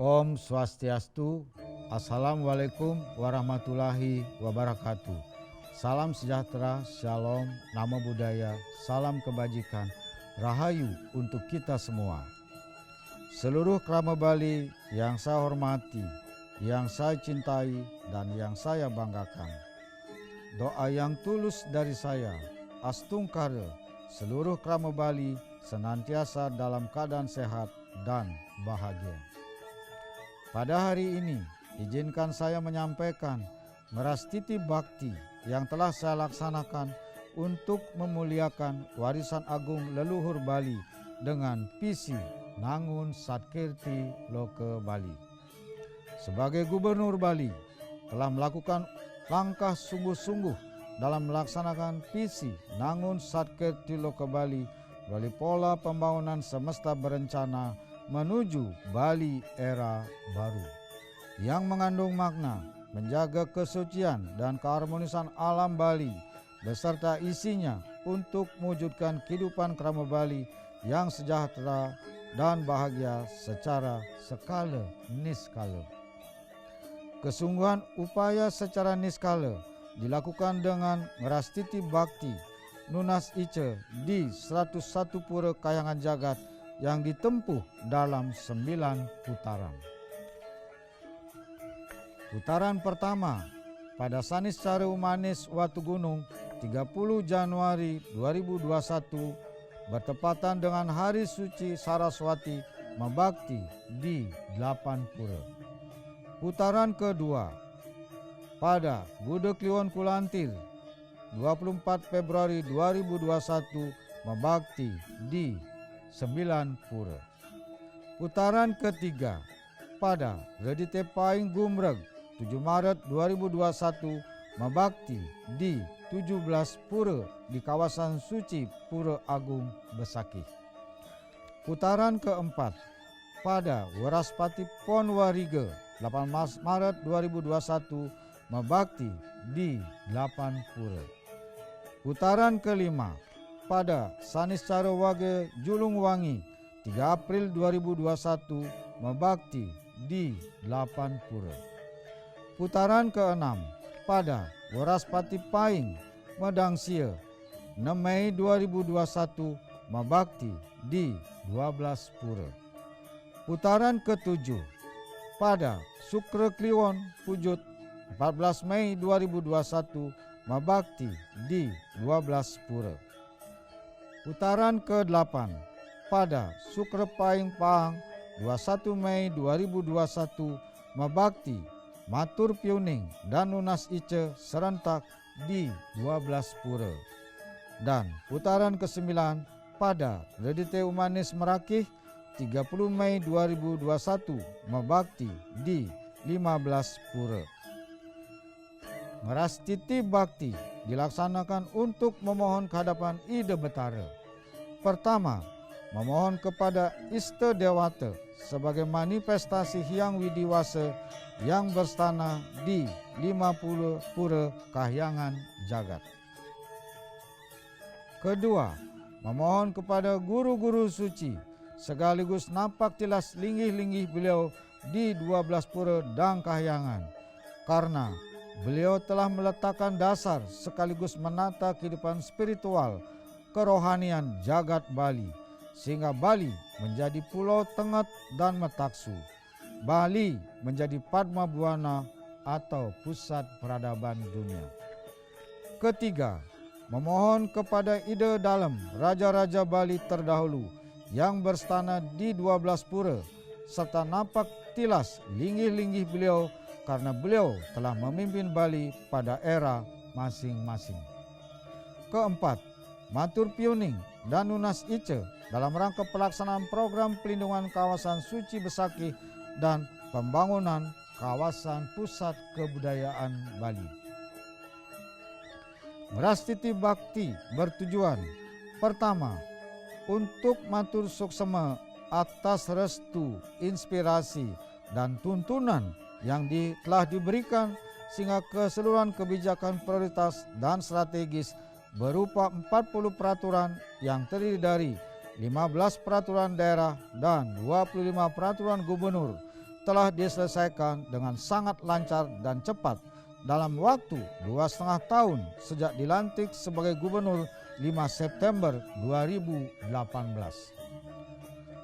Om Swastiastu, Assalamualaikum warahmatullahi wabarakatuh. Salam sejahtera, shalom, namo buddhaya, salam kebajikan, rahayu untuk kita semua. Seluruh krama Bali yang saya hormati, yang saya cintai, dan yang saya banggakan. Doa yang tulus dari saya, Astungkara, seluruh krama Bali senantiasa dalam keadaan sehat dan bahagia. Pada hari ini, izinkan saya menyampaikan merastiti bakti yang telah saya laksanakan untuk memuliakan warisan agung leluhur Bali dengan visi Nangun Satkirti Loke Bali. Sebagai Gubernur Bali, telah melakukan langkah sungguh-sungguh dalam melaksanakan visi Nangun Satkirti Loke Bali melalui pola pembangunan semesta berencana menuju Bali era baru yang mengandung makna menjaga kesucian dan keharmonisan alam Bali beserta isinya untuk mewujudkan kehidupan krama Bali yang sejahtera dan bahagia secara skala niskala. Kesungguhan upaya secara niskala dilakukan dengan merastiti bakti Nunas Ice di 101 pura Kahyangan Jagat yang ditempuh dalam 9 putaran. Putaran pertama pada Saniscara Umanis Watu Gunung 30 Januari 2021 bertepatan dengan Hari Suci Saraswati Mabakti di 8 pura. Putaran kedua pada Buddha Kliwon Kulantir 24 Februari 2021 Mabakti di 9 pura. Putaran ketiga pada Redite Paing Gumreg 7 Maret 2021 Mabakti di 17 pura di kawasan suci Pura Agung Besakih. Putaran keempat pada Waraspati Ponwariga 8 Maret 2021 Mabakti di 8 pura. Putaran kelima pada Saniscara Wage Julungwangi 3 April 2021 Mabakti di 8 pura. Putaran keenam pada Waraspati Paing Medangsia 6 Mei 2021 Mabakti di 12 pura. Putaran ketujuh pada Sukra Kliwon Pujut 14 Mei 2021 Mabakti di 12 pura. Putaran ke-8 pada Sukra Paing Pahang 21 Mei 2021 Mabakti Matur Piuning dan Nunas Ice serentak di 12 pura. Dan putaran ke-9 pada Redite Umanis Merakih 30 Mei 2021 Mabakti di 15 pura. Merastiti bakti dilaksanakan untuk memohon kehadapan Ida Betara. Pertama, memohon kepada Ista Dewata sebagai manifestasi Hyang Widiwasa yang berstana di 50 pura Kahyangan Jagat. Kedua, memohon kepada guru-guru suci sekaligus nampak tilas linggih-linggih beliau di 12 pura Dang Kahyangan, karena beliau telah meletakkan dasar sekaligus menata kehidupan spiritual kerohanian jagat Bali, sehingga Bali menjadi pulau Tengat dan Metaksu. Bali menjadi Padma Buana atau pusat peradaban dunia. Ketiga, memohon kepada Ida Dalem Raja-Raja Bali terdahulu yang berstana di 12 pura, serta nampak tilas linggih-linggih beliau karena beliau telah memimpin Bali pada era masing-masing. Keempat, Matur Piuning dan Nunas Ice dalam rangka pelaksanaan program pelindungan kawasan suci Besakih dan pembangunan kawasan pusat kebudayaan Bali. Merastiti bakti bertujuan pertama, untuk matur suksema atas restu, inspirasi, dan tuntunan yang telah diberikan sehingga keseluruhan kebijakan prioritas dan strategis berupa 40 peraturan yang terdiri dari 15 peraturan daerah dan 25 peraturan gubernur telah diselesaikan dengan sangat lancar dan cepat dalam waktu 2,5 tahun sejak dilantik sebagai gubernur 5 September 2018.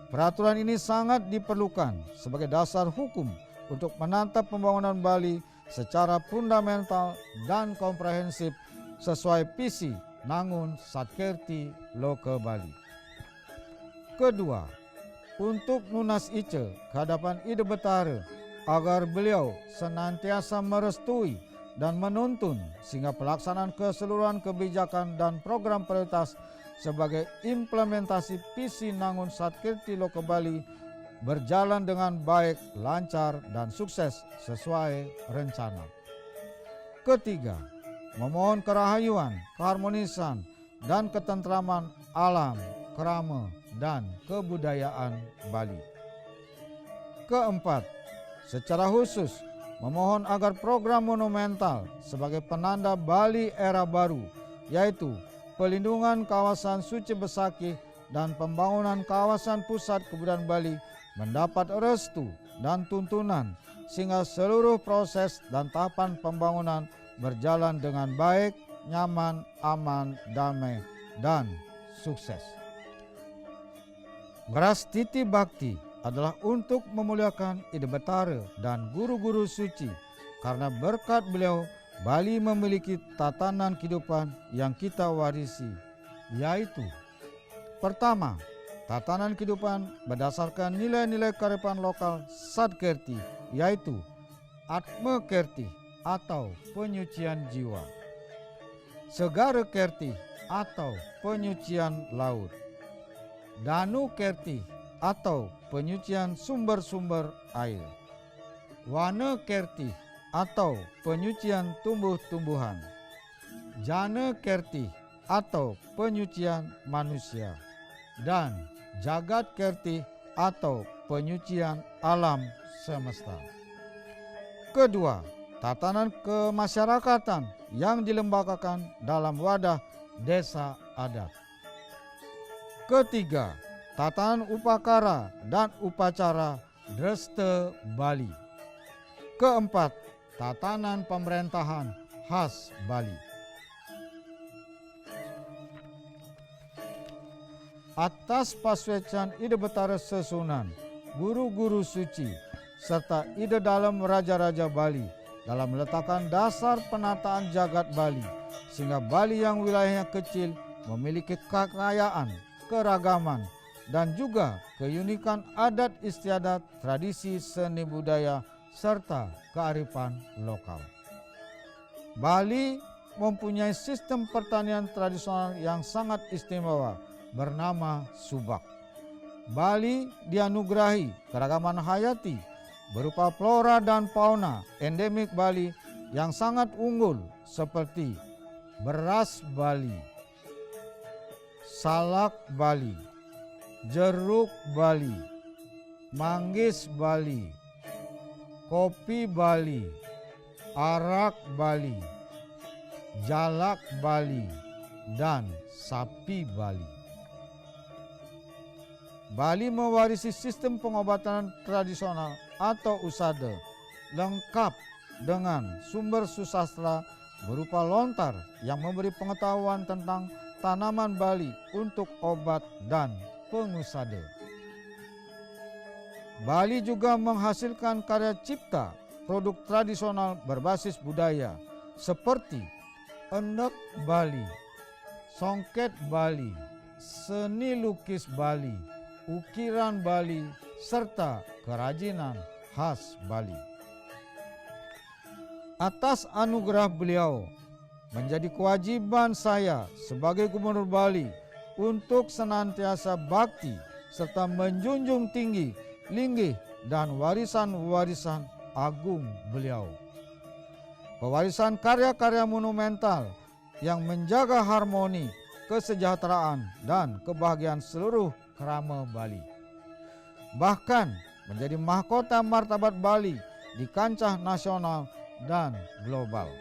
Peraturan ini sangat diperlukan sebagai dasar hukum untuk menata pembangunan Bali secara fundamental dan komprehensif sesuai visi Nangun Satkerti Loka Bali. Kedua, untuk Nunas Ice ke hadapan Ide Betara agar beliau senantiasa merestui dan menuntun sehingga pelaksanaan keseluruhan kebijakan dan program prioritas sebagai implementasi visi Nangun Satkerti Loka Bali berjalan dengan baik, lancar, dan sukses sesuai rencana. Ketiga, memohon kerahayuan, keharmonisan, dan ketentraman alam, kerama, dan kebudayaan Bali. Keempat, secara khusus memohon agar program monumental sebagai penanda Bali era baru, yaitu pelindungan kawasan suci Besakih dan pembangunan kawasan pusat kebudayaan Bali mendapat restu dan tuntunan sehingga seluruh proses dan tahapan pembangunan berjalan dengan baik, nyaman, aman, damai, dan sukses. Beras Titi Bakti adalah untuk memuliakan Ide Betara dan guru-guru suci karena berkat beliau Bali memiliki tatanan kehidupan yang kita warisi, yaitu pertama, tatanan kehidupan berdasarkan nilai-nilai kearifan lokal Satkerti, yaitu Atma Kerti atau penyucian jiwa, Segara Kerti atau penyucian laut, Danu Kerti atau penyucian sumber-sumber air, Wana Kerti atau penyucian tumbuh-tumbuhan, Jana Kerti atau penyucian manusia, dan Jagat Kerti atau penyucian alam semesta. Kedua, tatanan kemasyarakatan yang dilembagakan dalam wadah desa adat. Ketiga, tatanan upakara dan upacara Dresta Bali. Keempat, tatanan pemerintahan khas Bali. Atas paswecan Ide Betara Sesunan, guru-guru suci, serta ide dalam raja-raja Bali dalam meletakkan dasar penataan jagat Bali, sehingga Bali yang wilayahnya kecil memiliki kekayaan, keragaman, dan juga keunikan adat istiadat, tradisi, seni budaya, serta kearifan lokal. Bali mempunyai sistem pertanian tradisional yang sangat istimewa bernama Subak. Bali dianugerahi keragaman hayati berupa flora dan fauna endemik Bali yang sangat unggul seperti beras Bali, salak Bali, jeruk Bali, manggis Bali, kopi Bali, arak Bali, jalak Bali, dan sapi Bali. Bali mewarisi sistem pengobatan tradisional atau usada lengkap dengan sumber susastra berupa lontar yang memberi pengetahuan tentang tanaman Bali untuk obat dan pengusada. Bali juga menghasilkan karya cipta produk tradisional berbasis budaya seperti endek Bali, songket Bali, seni lukis Bali, ukiran Bali, serta kerajinan khas Bali. Atas anugerah beliau, menjadi kewajiban saya sebagai Gubernur Bali untuk senantiasa bakti serta menjunjung tinggi, linggih, dan warisan-warisan agung beliau. Pewarisan karya-karya monumental yang menjaga harmoni, kesejahteraan, dan kebahagiaan seluruh kerama Bali. Bahkan menjadi mahkota martabat Bali di kancah nasional dan global.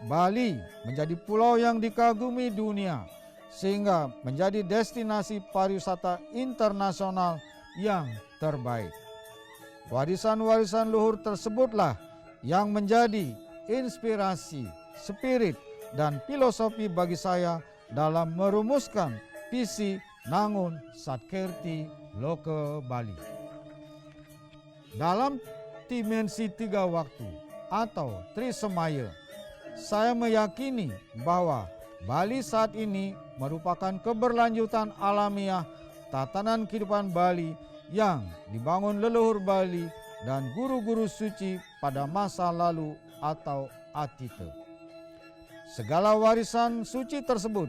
Bali menjadi pulau yang dikagumi dunia sehingga menjadi destinasi pariwisata internasional yang terbaik. Warisan-warisan luhur tersebutlah yang menjadi inspirasi, spirit, dan filosofi bagi saya dalam merumuskan visi Nangun Satkirti Loke Bali. Dalam dimensi 3 waktu atau Trisemaya, saya meyakini bahwa Bali saat ini merupakan keberlanjutan alamiah tatanan kehidupan Bali yang dibangun leluhur Bali dan guru-guru suci pada masa lalu atau atite. Segala warisan suci tersebut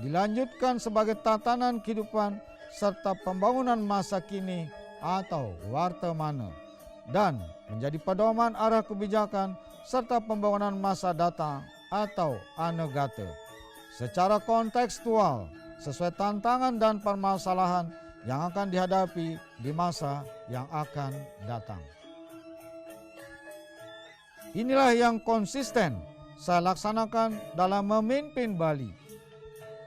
dilanjutkan sebagai tatanan kehidupan serta pembangunan masa kini atau wartamana dan menjadi pedoman arah kebijakan serta pembangunan masa datang atau anegata secara kontekstual sesuai tantangan dan permasalahan yang akan dihadapi di masa yang akan datang. Inilah yang konsisten saya laksanakan dalam memimpin Bali,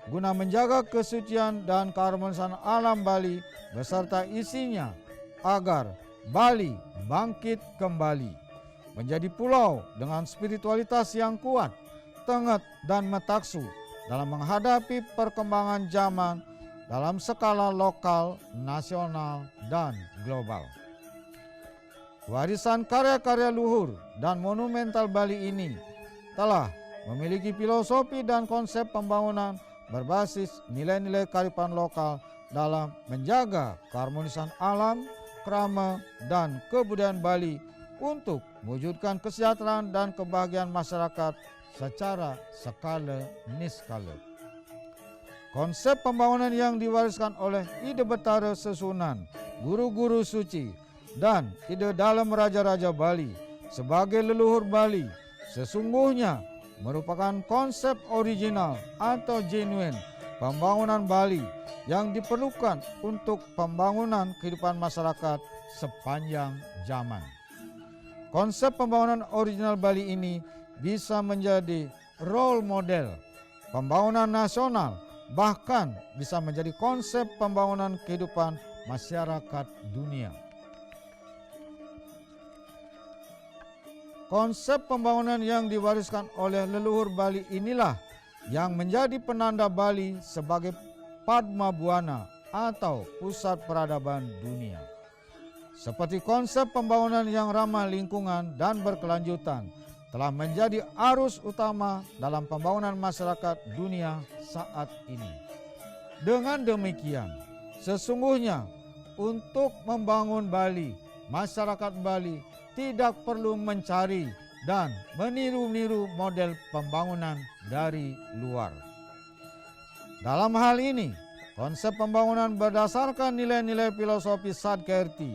guna menjaga kesucian dan keharmonisan alam Bali beserta isinya agar Bali bangkit kembali, menjadi pulau dengan spiritualitas yang kuat, tengah dan metaksu dalam menghadapi perkembangan zaman dalam skala lokal, nasional, dan global. Warisan karya-karya luhur dan monumental Bali ini telah memiliki filosofi dan konsep pembangunan berbasis nilai-nilai kearifan lokal dalam menjaga keharmonisan alam, krama, dan kebudayaan Bali untuk mewujudkan kesejahteraan dan kebahagiaan masyarakat secara skala niskala. Konsep pembangunan yang diwariskan oleh ide Betara Sesunan, guru-guru suci, dan ide dalam Raja-Raja Bali sebagai leluhur Bali sesungguhnya merupakan konsep original atau genuine pembangunan Bali yang diperlukan untuk pembangunan kehidupan masyarakat sepanjang zaman. Konsep pembangunan original Bali ini bisa menjadi role model pembangunan nasional, bahkan bisa menjadi konsep pembangunan kehidupan masyarakat dunia. Konsep pembangunan yang diwariskan oleh leluhur Bali inilah yang menjadi penanda Bali sebagai Padma Buana atau pusat peradaban dunia. Seperti konsep pembangunan yang ramah lingkungan dan berkelanjutan telah menjadi arus utama dalam pembangunan masyarakat dunia saat ini. Dengan demikian, sesungguhnya untuk membangun Bali, masyarakat Bali tidak perlu mencari dan meniru-niru model pembangunan dari luar. Dalam hal ini, konsep pembangunan berdasarkan nilai-nilai filosofi Satkirti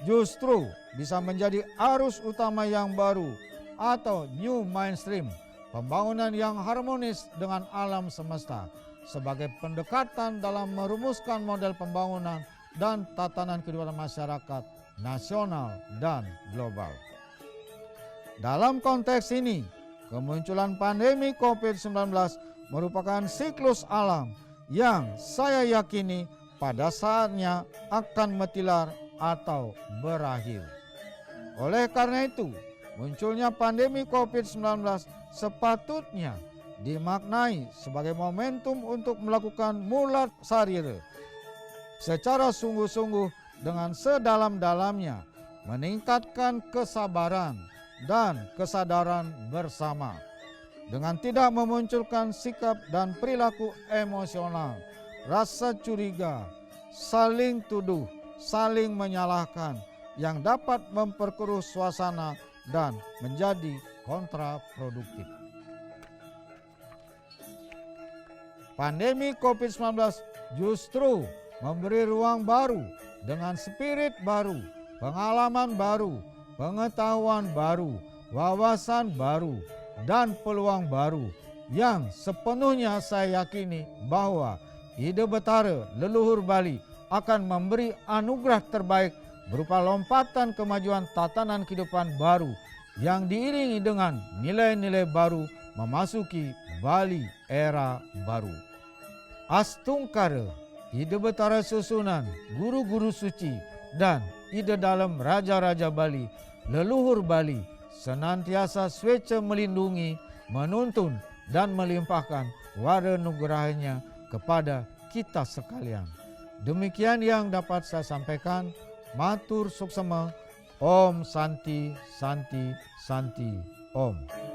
justru bisa menjadi arus utama yang baru atau new mainstream, pembangunan yang harmonis dengan alam semesta sebagai pendekatan dalam merumuskan model pembangunan dan tatanan kehidupan masyarakat nasional dan global. Dalam konteks ini, kemunculan pandemi COVID-19 merupakan siklus alam yang saya yakini pada saatnya akan metilar atau berakhir. Oleh karena itu, munculnya pandemi COVID-19 sepatutnya dimaknai sebagai momentum untuk melakukan mulat sarira secara sungguh-sungguh dengan sedalam-dalamnya, meningkatkan kesabaran dan kesadaran bersama dengan tidak memunculkan sikap dan perilaku emosional, rasa curiga, saling tuduh, saling menyalahkan yang dapat memperkeruh suasana dan menjadi kontraproduktif. Pandemi COVID-19 justru memberi ruang baru dengan spirit baru, pengalaman baru, pengetahuan baru, wawasan baru, dan peluang baru yang sepenuhnya saya yakini bahwa ide Betara leluhur Bali akan memberi anugerah terbaik berupa lompatan kemajuan tatanan kehidupan baru yang diiringi dengan nilai-nilai baru memasuki Bali era baru. Astungkara, ide Betara Susunan, guru-guru suci, dan ide dalam Raja-Raja Bali, leluhur Bali, senantiasa swece melindungi, menuntun, dan melimpahkan wara nugerahnya kepada kita sekalian. Demikian yang dapat saya sampaikan. Matur suksema. Om Santi Santi Santi Om.